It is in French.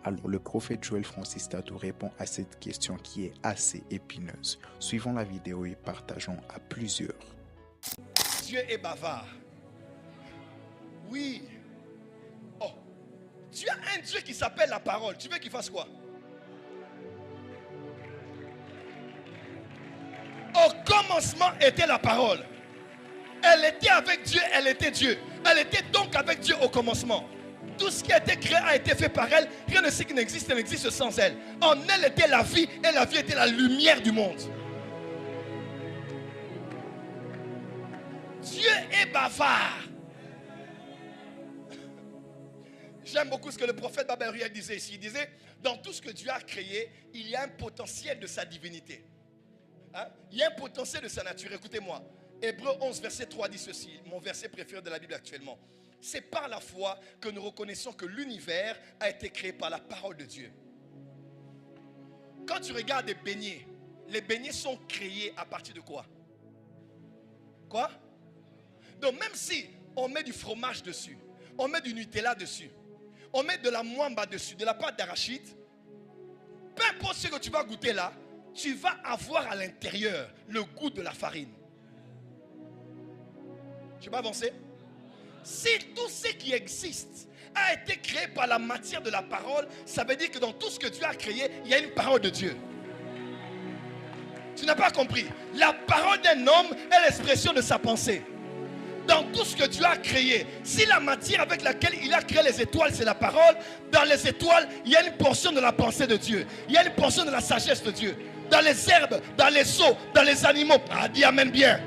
Alors le prophète Joël Francis Tato répond à cette question qui est assez épineuse. Suivons la vidéo et partageons à plusieurs. Dieu est bavard. Oui. Oh, tu as un Dieu qui s'appelle la parole. Tu veux qu'il fasse quoi? Au commencement était la parole. Elle était avec Dieu, elle était Dieu. Elle était donc avec Dieu au commencement. Tout ce qui a été créé a été fait par elle. Rien de ce qui n'existe n'existe sans elle. En elle était la vie et la vie était la lumière du monde. Dieu est bavard. J'aime beaucoup ce que le prophète Babel Uriel disait ici. Il disait, dans tout ce que Dieu a créé, il y a un potentiel de sa divinité. Hein? Il y a un potentiel de sa nature. Écoutez-moi. Hébreux 11, verset 3 dit ceci, mon verset préféré de la Bible actuellement. C'est par la foi que nous reconnaissons que l'univers a été créé par la parole de Dieu. Quand tu regardes les beignets sont créés à partir de quoi? Quoi? Donc même si on met du fromage dessus, on met du Nutella dessus, on met de la mwamba dessus, de la pâte d'arachide, peu importe ce que tu vas goûter là, tu vas avoir à l'intérieur le goût de la farine. Tu vas avancer? Si tout ce qui existe a été créé par la matière de la parole, ça veut dire que dans tout ce que Dieu a créé, il y a une parole de Dieu. Tu n'as pas compris. La parole d'un homme est l'expression de sa pensée. Dans tout ce que Dieu a créé, si la matière avec laquelle il a créé les étoiles, c'est la parole, dans les étoiles, il y a une portion de la pensée de Dieu. Il y a une portion de la sagesse de Dieu. Dans les herbes, dans les eaux, dans les animaux. Ah, dis amen bien.